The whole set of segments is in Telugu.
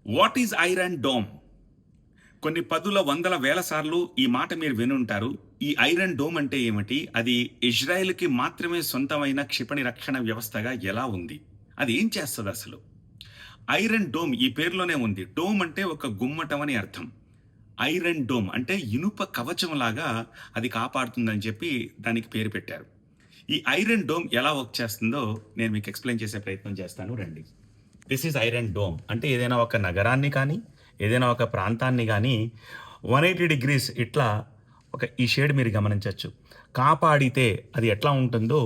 What is iron dome? కొన్ని పదుల వందల వేల సార్లు ఈ మాట మీరు వినుంటారు. ఈ ఐరన్ డోమ్ అంటే ఏమిటి? అది ఇజ్రాయెల్‌కి మాత్రమే సొంతమైన క్షిపణి రక్షణ వ్యవస్థగా ఎలా ఉంది? అది ఏం చేస్తది అసలు? ఐరన్ డోమ్ ఈ పేరులోనే ఉంది. డోమ్ అంటే ఒక గుమ్మటం అని అర్థం. ఐరన్ డోమ్ అంటే ఇనుప కవచంలాగా అది కాపాడుతుందని చెప్పి దానికి పేరు పెట్టారు. ఈ ఐరన్ డోమ్ ఎలా వర్క్ చేస్తుందో నేను మీకు ఎక్స్‌ప్లెయిన్ చేసే ప్రయత్నం చేస్తాను రండి. This is iron dome. అంటే ఏదైనా ఒక నగరాన్ని కానీ, ఏదైనా ఒక ప్రాంతాన్ని గానీ 180 డిగ్రీస్ ఇట్లా ఈ షేడ్ మీరు గమనించొచ్చు. కాపాడితే అది ఎట్లా ఉంటుందో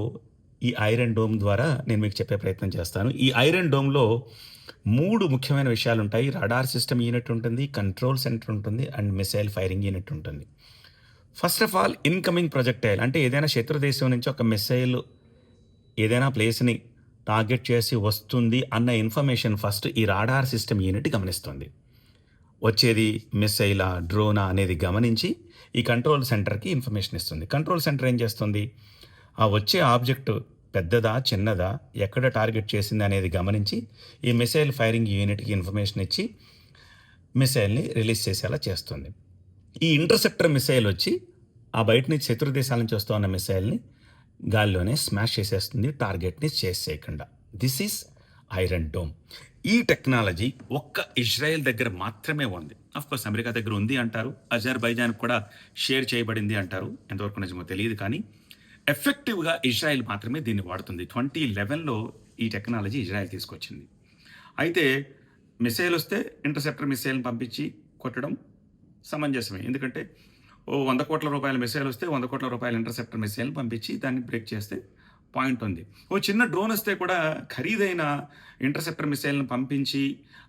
ఈ ఐరన్ డోమ్ ద్వారా నేను మీకు చెప్పే ప్రయత్నం చేస్తాను. ఈ ఐరన్ డోమ్‌లో 3 ముఖ్యమైన విషయాలుంటాయి. రడార్ సిస్టమ్ యూనిట్ ఉంటుంది, కంట్రోల్ సెంటర్ ఉంటుంది అండ్ మిసైల్ ఫైరింగ్ యూనిట్ ఉంటుంది. First of all incoming projectile అంటే ఏదైనా శత్రు దేశం నుంచి ఒక మిసైల్ ఏదైనా ప్లేస్‌ని టార్గెట్ చేసి వస్తుంది అన్న ఇన్ఫర్మేషన్ ఫస్ట్ ఈ రాడార్ సిస్టమ్ యూనిట్ గమనిస్తుంది. వచ్చేది మిస్సైలా, డ్రోనా అనేది గమనించి ఈ కంట్రోల్ సెంటర్‌కి ఇన్ఫర్మేషన్ ఇస్తుంది. కంట్రోల్ సెంటర్ ఏం చేస్తుంది? ఆ వచ్చే ఆబ్జెక్ట్ పెద్దదా, చిన్నదా, ఎక్కడ టార్గెట్ చేసింది అనేది గమనించి ఈ మిసైల్ ఫైరింగ్ యూనిట్‌కి ఇన్ఫర్మేషన్ ఇచ్చి మిసైల్‌ని రిలీజ్ చేసేలా చేస్తుంది. ఈ ఇంటర్సెప్టర్ మిసైల్ వచ్చి ఆ బయట నుంచి శత్రు దేశాల నుంచి వస్తూ ఉన్న మిసైల్‌ని గాల్లోనే స్మాష్ చేసేస్తుంది టార్గెట్‌ని చేజ్ చేయకుండా. This is iron dome. ఈ టెక్నాలజీ ఒక్క ఇజ్రాయెల్ దగ్గర మాత్రమే ఉంది. ఆఫ్‌కోర్స్ అమెరికా దగ్గర ఉంది అంటారు. అజర్బైజాన్‌కి కూడా షేర్ చేయబడింది అంటారు. ఎంతవరకు నిజమో తెలియదు కానీ ఎఫెక్టివ్‌గా ఇజ్రాయెల్ మాత్రమే దీన్ని వాడుతుంది. 2011లో ఈ టెక్నాలజీ ఇజ్రాయెల్ తీసుకొచ్చింది. అయితే మిసైల్ వస్తే ఇంటర్సెప్టర్ మిసైల్‌ని పంపించి కొట్టడం సమంజసమే. ఎందుకంటే ఓ ₹100,00,00,000 మిసైల్ వస్తే ₹100,00,00,000 ఇంటర్సెప్టర్ మిసైల్‌ని పంపించి దాన్ని బ్రేక్ చేస్తే పాయింట్ ఉంది. ఓ చిన్న డ్రోన్ వస్తే కూడా ఖరీదైన ఇంటర్సెప్టర్ మిసైల్‌ని పంపించి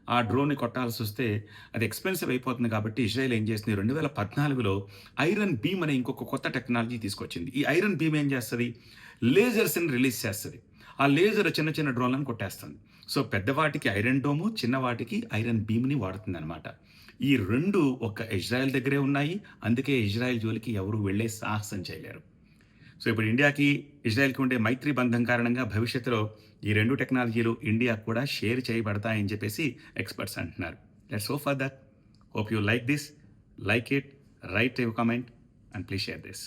ఆ డ్రోన్‌ని కొట్టాల్సొస్తే అది ఎక్స్‌పెన్సివ్ అయిపోతుంది కాబట్టి ఇజ్రాయెల్ ఏం చేసింది 2014లో ఐరన్ బీమ్ అనే ఇంకొక కొత్త టెక్నాలజీ తీసుకొచ్చింది. ఈ ఐరన్ బీమ్ ఏం చేస్తది? లేజర్స్‌ని రిలీజ్ చేస్తది. ఆ లేజర్ చిన్న చిన్న డ్రోన్‌లను కొట్టేస్తుంది. సో పెద్దవాటికి ఐరన్ డోము, చిన్నవాటికి ఐరన్ బీమ్‌ని వాడుతుందనమాట. ఈ 2 ఒక్క ఇజ్రాయెల్ దగ్గరే ఉన్నాయి. అందుకే ఇజ్రాయెల్ జోలికి ఎవరు వెళ్ళే సాహసం చేయలేరు. సో ఇప్పుడు ఇండియాకి, ఇజ్రాయెల్‌కి ఉండే మైత్రి బంధం కారణంగా భవిష్యత్తులో ఈ 2 టెక్నాలజీలు ఇండియాకు కూడా షేర్ చేయబడతాయని చెప్పేసి ఎక్స్‌పర్ట్స్ అంటున్నారు. Let's hope for that. Hope you like this. Like it, right a comment and please share this.